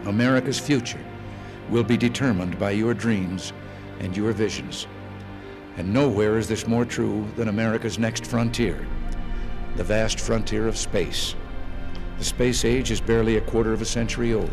America's future will be determined by your dreams and your visions. And nowhere is this more true than America's next frontier, the vast frontier of space. The space age is barely a quarter of a century old,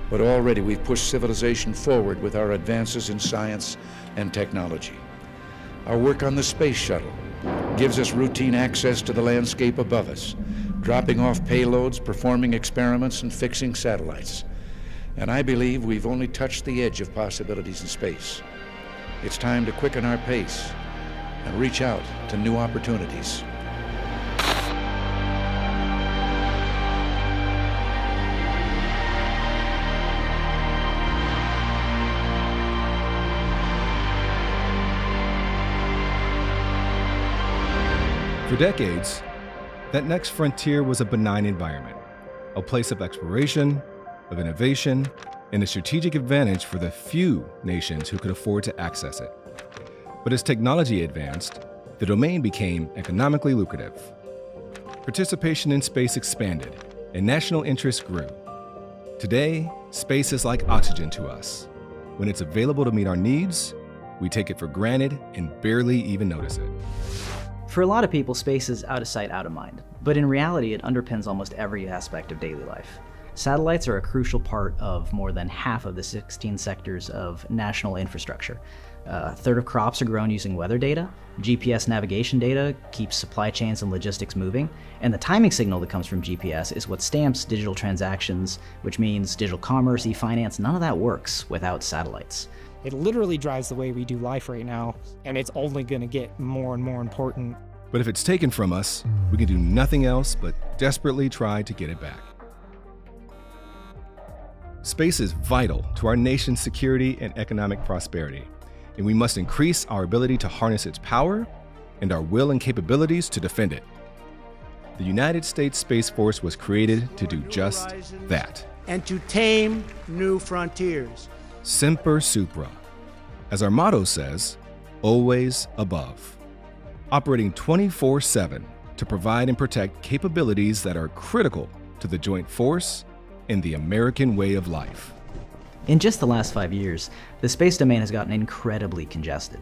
but already we've pushed civilization forward with our advances in science and technology. Our work on the space shuttle gives us routine access to the landscape above us, dropping off payloads, performing experiments, and fixing satellites. And I believe we've only touched the edge of possibilities in space. It's time to quicken our pace and reach out to new opportunities. For decades, that next frontier was a benign environment, a place of exploration, of innovation, and a strategic advantage for the few nations who could afford to access it. But as technology advanced, the domain became economically lucrative. Participation in space expanded, and national interest grew. Today, space is like oxygen to us. When it's available to meet our needs, we take it for granted and barely even notice it. For a lot of people, space is out of sight, out of mind. But in reality, it underpins almost every aspect of daily life. Satellites are a crucial part of more than half of the 16 sectors of national infrastructure. A third of crops are grown using weather data. GPS navigation data keeps supply chains and logistics moving. And the timing signal that comes from GPS is what stamps digital transactions, which means digital commerce, e-finance. None of that works without satellites. It literally drives the way we do life right now, and it's only going to get more and more important. But if it's taken from us, we can do nothing else but desperately try to get it back. Space is vital to our nation's security and economic prosperity, and we must increase our ability to harness its power and our will and capabilities to defend it. The United States Space Force was created to do just that. And to tame new frontiers. Semper Supra. As our motto says, always above. Operating 24/7 to provide and protect capabilities that are critical to the joint force and the American way of life. In just the last 5 years, the space domain has gotten incredibly congested.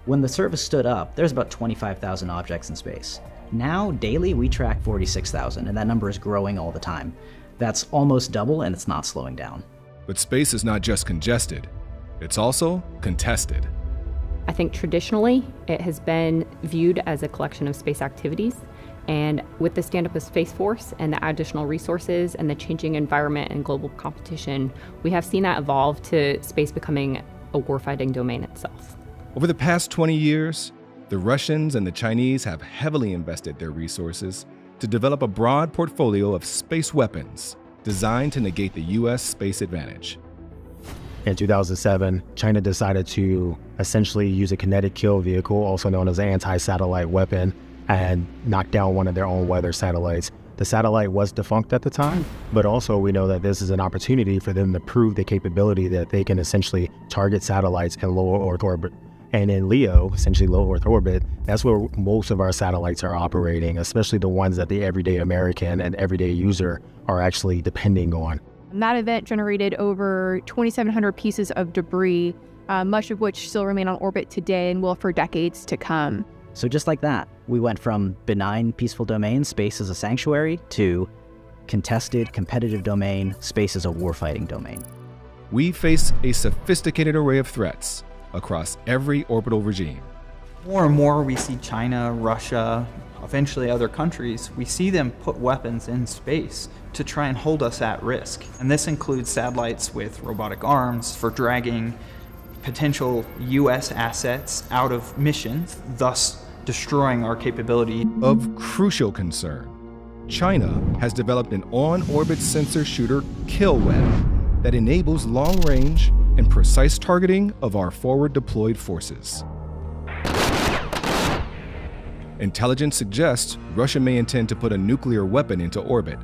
When the service stood up, there's about 25,000 objects in space. Now, daily, we track 46,000, and that number is growing all the time. That's almost double, and it's not slowing down. But space is not just congested, it's also contested. I think traditionally, it has been viewed as a collection of space activities. And with the stand-up of Space Force and the additional resources and the changing environment and global competition, we have seen that evolve to space becoming a warfighting domain itself. Over the past 20 years, the Russians and the Chinese have heavily invested their resources to develop a broad portfolio of space weapons designed to negate the U.S. space advantage. In 2007, China decided to essentially use a kinetic kill vehicle, also known as an anti-satellite weapon, and knock down one of their own weather satellites. The satellite was defunct at the time, but also we know that this is an opportunity for them to prove the capability that they can essentially target satellites in low Earth orbit. And in LEO, essentially low Earth orbit, that's where most of our satellites are operating, especially the ones that the everyday American and everyday user are actually depending on. That event generated over 2,700 pieces of debris, much of which still remain on orbit today and will for decades to come. So just like that, we went from benign, peaceful domain, space as a sanctuary, to contested, competitive domain, space as a warfighting domain. We face a sophisticated array of threats across every orbital regime. More and more we see China, Russia, eventually other countries, we see them put weapons in space to try and hold us at risk. And this includes satellites with robotic arms for dragging potential U.S. assets out of missions, thus destroying our capability. Of crucial concern, China has developed an on-orbit sensor shooter kill web that enables long-range and precise targeting of our forward-deployed forces. Intelligence suggests Russia may intend to put a nuclear weapon into orbit,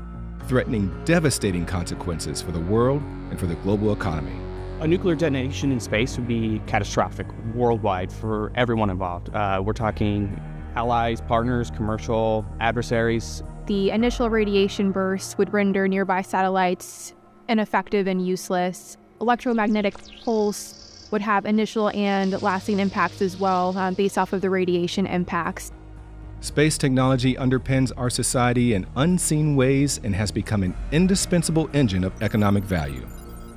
threatening devastating consequences for the world and for the global economy. A nuclear detonation in space would be catastrophic worldwide for everyone involved. We're talking allies, partners, commercial adversaries. The initial radiation burst would render nearby satellites ineffective and useless. Electromagnetic pulse would have initial and lasting impacts as well, based off of the radiation impacts. Space technology underpins our society in unseen ways and has become an indispensable engine of economic value.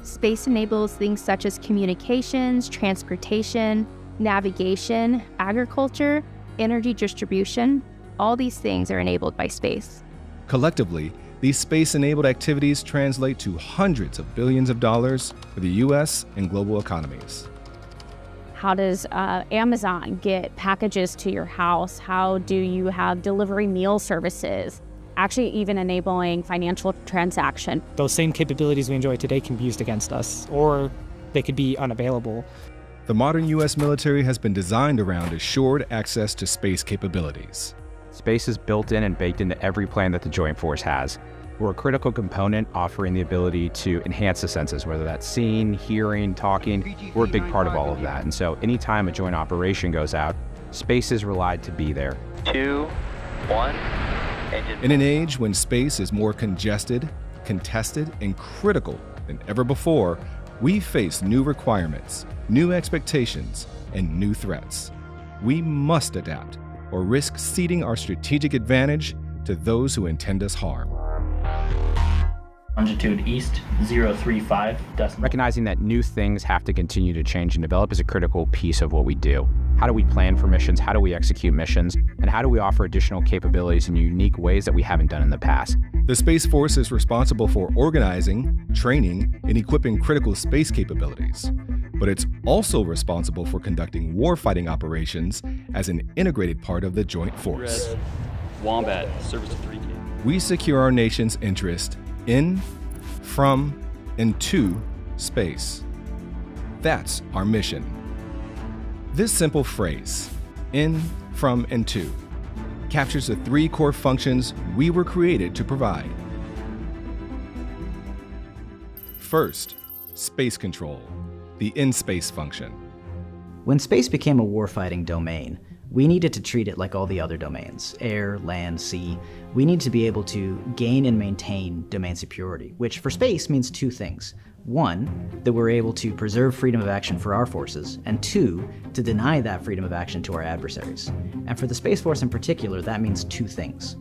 Space enables things such as communications, transportation, navigation, agriculture, energy distribution. All these things are enabled by space. Collectively, these space-enabled activities translate to hundreds of billions of dollars for the U.S. and global economies. How does Amazon get packages to your house? How do you have delivery meal services? Actually, even enabling financial transaction. Those same capabilities we enjoy today can be used against us, or they could be unavailable. The modern U.S. military has been designed around assured access to space capabilities. Space is built in and baked into every plan that the Joint Force has. We're a critical component offering the ability to enhance the senses, whether that's seeing, hearing, talking. We're a big part of all of that. And so anytime a joint operation goes out, space is relied to be there. 2, 1. In an age when space is more congested, contested, and critical than ever before, we face new requirements, new expectations, and new threats. We must adapt or risk ceding our strategic advantage to those who intend us harm. Longitude east 035 decimal. Recognizing that new things have to continue to change and develop is a critical piece of what we do. How do we plan for missions? How do we execute missions? And how do we offer additional capabilities in unique ways that we haven't done in the past? The Space Force is responsible for organizing, training, and equipping critical space capabilities. But it's also responsible for conducting warfighting operations as an integrated part of the Joint Force. Red. Wombat, service to 3K. We secure our nation's interest in, from, and to space. That's our mission. This simple phrase, in, from, and to, captures the three core functions we were created to provide. First, space control, the in-space function. When space became a warfighting domain, we needed to treat it like all the other domains, air, land, sea. We need to be able to gain and maintain domain superiority, which for space means two things. One, that we're able to preserve freedom of action for our forces, and two, to deny that freedom of action to our adversaries. And for the Space Force in particular, that means two things.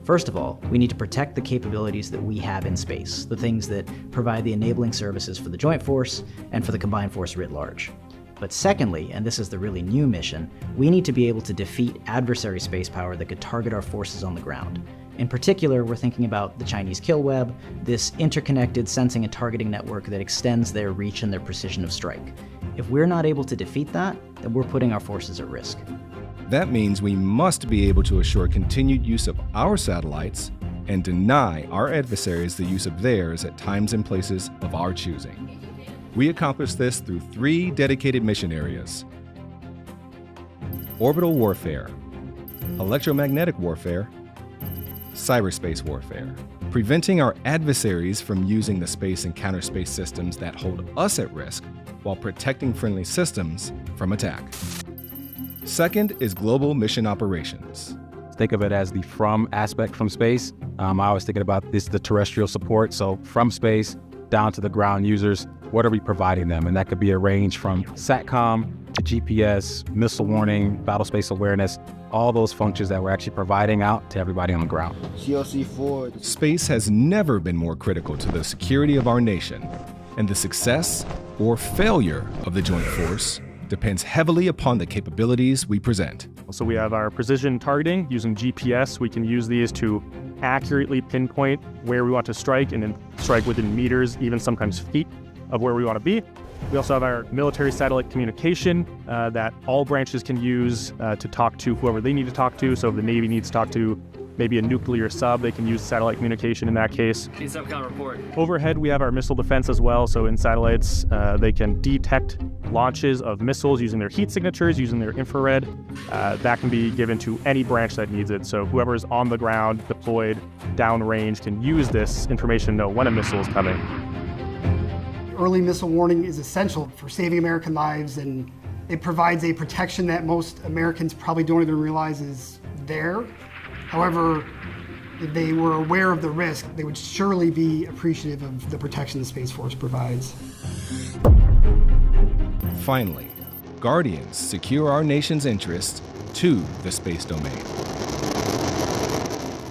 First of all, we need to protect the capabilities that we have in space, the things that provide the enabling services for the Joint Force and for the Combined Force writ large. But secondly, and this is the really new mission, we need to be able to defeat adversary space power that could target our forces on the ground. In particular, we're thinking about the Chinese kill web, this interconnected sensing and targeting network that extends their reach and their precision of strike. If we're not able to defeat that, then we're putting our forces at risk. That means we must be able to assure continued use of our satellites and deny our adversaries the use of theirs at times and places of our choosing. We accomplish this through three dedicated mission areas: orbital warfare, electromagnetic warfare, cyberspace warfare, preventing our adversaries from using the space and counterspace systems that hold us at risk while protecting friendly systems from attack. Second is global mission operations. Think of it as the from aspect from space. I was thinking about this, the terrestrial support. So from space down to the ground users, what are we providing them? And that could be a range from SATCOM to GPS, missile warning, battle space awareness, all those functions that we're actually providing out to everybody on the ground. CLC-4. Space has never been more critical to the security of our nation, and the success or failure of the Joint Force depends heavily upon the capabilities we present. So we have our precision targeting using GPS. We can use these to accurately pinpoint where we want to strike and then strike within meters, even sometimes feet of where we want to be. We also have our military satellite communication that all branches can use to talk to whoever they need to talk to. So if the Navy needs to talk to maybe a nuclear sub, they can use satellite communication in that case. Subcom report. Overhead, we have our missile defense as well. So in satellites, they can detect launches of missiles using their heat signatures, using their infrared. That can be given to any branch that needs it. So whoever is on the ground, deployed, downrange, can use this information to know when a missile is coming. Early missile warning is essential for saving American lives, and it provides a protection that most Americans probably don't even realize is there. However, If they were aware of the risk, they would surely be appreciative of the protection the Space Force provides. Finally, Guardians secure our nation's interests to the space domain.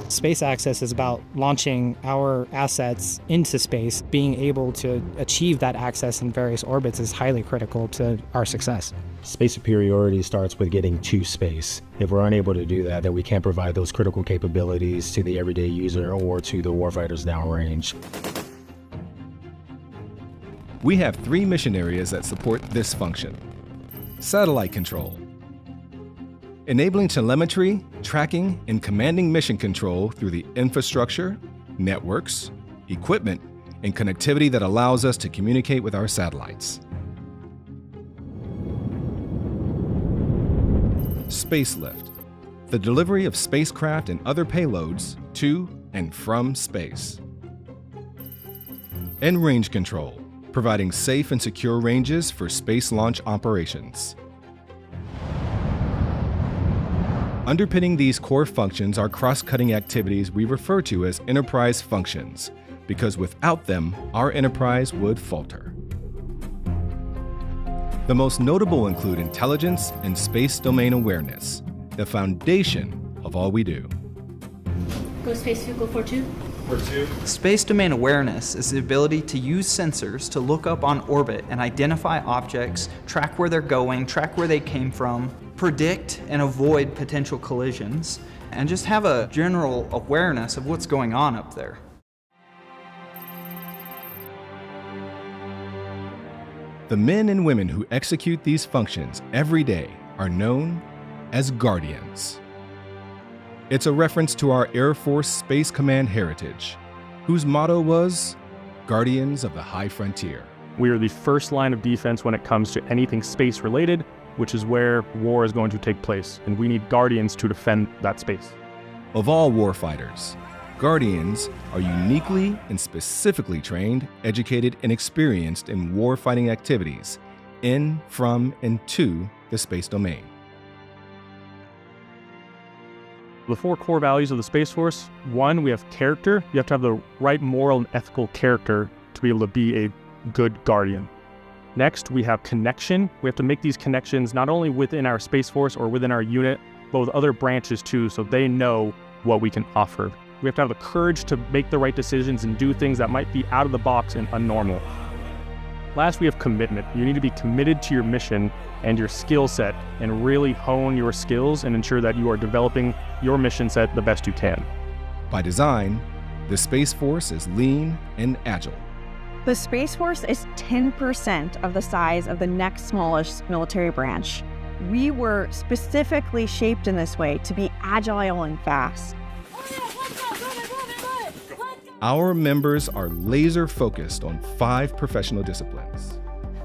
Space access is about launching our assets into space. Being able to achieve that access in various orbits is highly critical to our success. Space superiority starts with getting to space. If we're unable to do that, then we can't provide those critical capabilities to the everyday user or to the warfighters downrange. We have 3 mission areas that support this function. Satellite control, enabling telemetry, tracking, and commanding mission control through the infrastructure, networks, equipment, and connectivity that allows us to communicate with our satellites. Spacelift, the delivery of spacecraft and other payloads to and from space. And range control, providing safe and secure ranges for space launch operations. Underpinning these core functions are cross-cutting activities we refer to as enterprise functions, because without them, our enterprise would falter. The most notable include intelligence and space domain awareness, the foundation of all we do. Go space vehicle 4-2. 4-2. Space domain awareness is the ability to use sensors to look up on orbit and identify objects, track where they're going, track where they came from, predict and avoid potential collisions, and just have a general awareness of what's going on up there. The men and women who execute these functions every day are known as Guardians. It's a reference to our Air Force Space Command heritage, whose motto was, Guardians of the High Frontier. We are the first line of defense when it comes to anything space-related, which is where war is going to take place, and we need Guardians to defend that space. Of all warfighters, Guardians are uniquely and specifically trained, educated, and experienced in warfighting activities in, from, and to the space domain. The 4 core values of the Space Force: 1, we have character. You have to have the right moral and ethical character to be able to be a good Guardian. Next, we have connection. We have to make these connections not only within our Space Force or within our unit, but with other branches too, so they know what we can offer. We have to have the courage to make the right decisions and do things that might be out of the box and unnormal. Last, we have commitment. You need to be committed to your mission and your skill set and really hone your skills and ensure that you are developing your mission set the best you can. By design, the Space Force is lean and agile. The Space Force is 10% of the size of the next smallest military branch. We were specifically shaped in this way to be agile and fast. Our members are laser focused on 5 professional disciplines.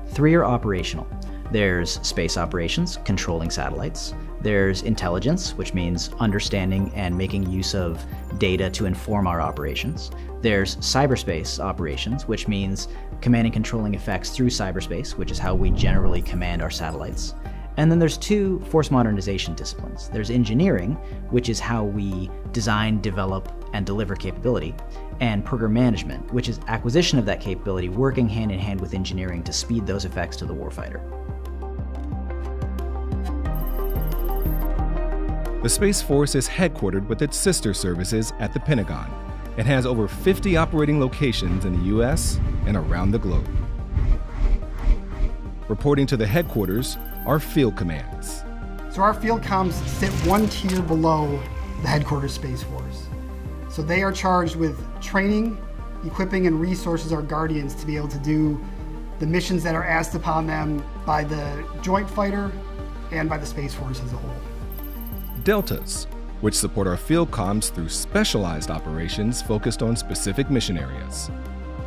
3 are operational. There's space operations, controlling satellites. There's intelligence, which means understanding and making use of data to inform our operations. There's cyberspace operations, which means command and controlling effects through cyberspace, which is how we generally command our satellites. And then there's 2 force modernization disciplines. There's engineering, which is how we design, develop, and deliver capability, and program management, which is acquisition of that capability, working hand in hand with engineering to speed those effects to the warfighter. The Space Force is headquartered with its sister services at the Pentagon and has over 50 operating locations in the U.S. and around the globe. Reporting to the headquarters are field commands. So our field comms sit 1 tier below the headquarters Space Force. So they are charged with training, equipping, and resources our Guardians to be able to do the missions that are asked upon them by the joint fighter and by the Space Force as a whole. Deltas, which support our field comms through specialized operations focused on specific mission areas.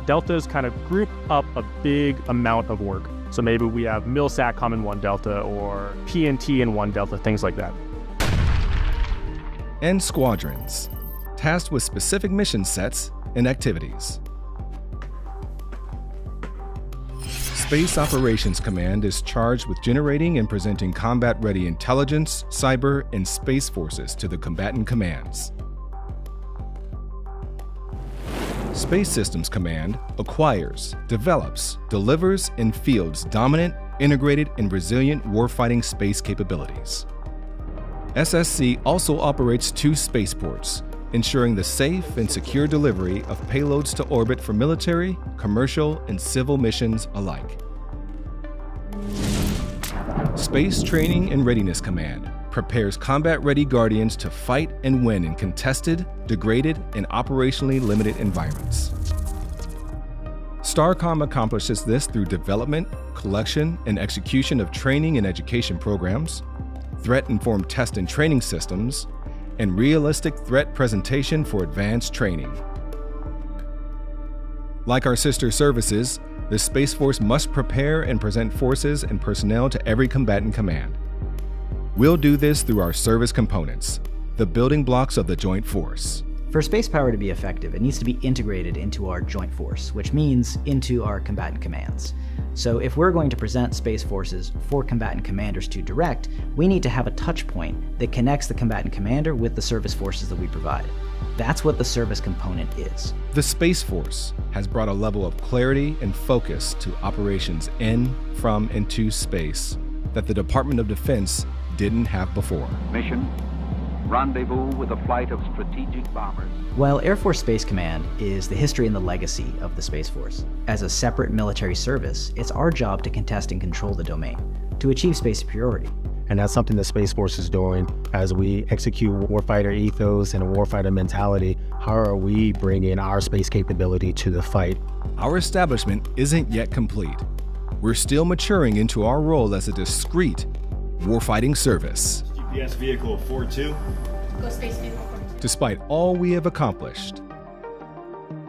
Deltas kind of group up a big amount of work. So maybe we have MilSatCom in one delta or PNT in one delta, things like that. And squadrons, tasked with specific mission sets and activities. Space Operations Command is charged with generating and presenting combat-ready intelligence, cyber, and space forces to the combatant commands. Space Systems Command acquires, develops, delivers, and fields dominant, integrated, and resilient warfighting space capabilities. SSC also operates 2 spaceports, ensuring the safe and secure delivery of payloads to orbit for military, commercial, and civil missions alike. Space Training and Readiness Command prepares combat-ready Guardians to fight and win in contested, degraded, and operationally limited environments. STARCOM accomplishes this through development, collection, and execution of training and education programs, threat-informed test and training systems, and realistic threat presentation for advanced training. Like our sister services, the Space Force must prepare and present forces and personnel to every combatant command. We'll do this through our service components, the building blocks of the Joint Force. For space power to be effective, it needs to be integrated into our Joint Force, which means into our combatant commands. So if we're going to present Space Forces for combatant commanders to direct, we need to have a touch point that connects the combatant commander with the service forces that we provide. That's what the service component is. The Space Force has brought a level of clarity and focus to operations in, from, and to space that the Department of Defense didn't have before. Mission: rendezvous with a flight of strategic bombers. While Air Force Space Command is the history and the legacy of the Space Force, as a separate military service, it's our job to contest and control the domain, to achieve space superiority. And that's something the Space Force is doing as we execute warfighter ethos and a warfighter mentality. How are we bringing our space capability to the fight? Our establishment isn't yet complete. We're still maturing into our role as a discrete warfighting service. GPS vehicle 42. Go space vehicle 42. Despite all we have accomplished,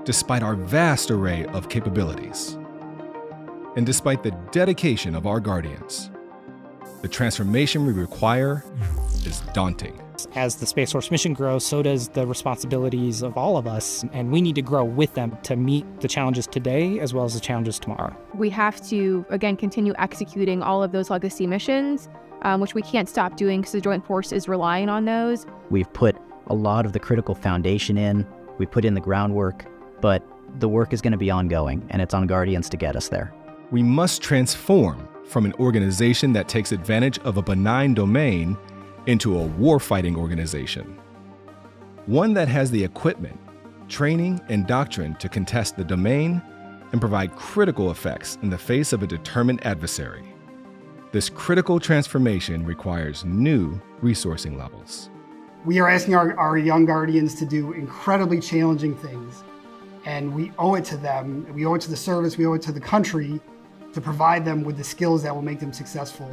despite our vast array of capabilities, and despite the dedication of our Guardians, the transformation we require is daunting. As the Space Force mission grows, so does the responsibilities of all of us, and we need to grow with them to meet the challenges today as well as the challenges tomorrow. We have to, again, continue executing all of those legacy missions, which we can't stop doing because the Joint Force is relying on those. We've put a lot of the critical foundation in, we put in the groundwork, but the work is going to be ongoing, and it's on Guardians to get us there. We must transform from an organization that takes advantage of a benign domain into a warfighting organization. One that has the equipment, training, and doctrine to contest the domain and provide critical effects in the face of a determined adversary. This critical transformation requires new resourcing levels. We are asking our young Guardians to do incredibly challenging things, and we owe it to them, we owe it to the service, we owe it to the country to provide them with the skills that will make them successful.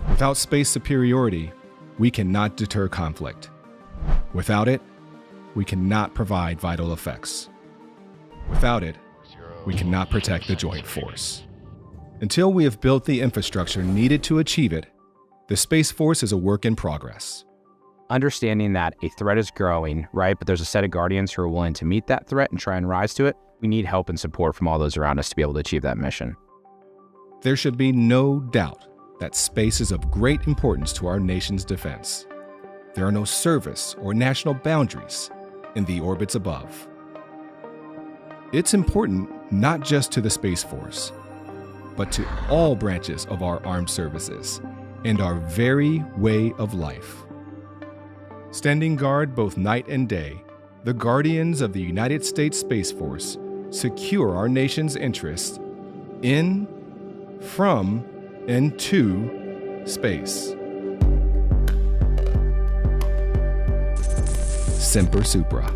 Without space superiority, we cannot deter conflict. Without it, we cannot provide vital effects. Without it, we cannot protect the Joint Force. Until we have built the infrastructure needed to achieve it, the Space Force is a work in progress. Understanding that a threat is growing, right, but there's a set of Guardians who are willing to meet that threat and try and rise to it, we need help and support from all those around us to be able to achieve that mission. There should be no doubt that space is of great importance to our nation's defense. There are no service or national boundaries in the orbits above. It's important not just to the Space Force, but to all branches of our armed services and our very way of life. Standing guard both night and day, the Guardians of the United States Space Force secure our nation's interests in, from, and to space. Semper Supra.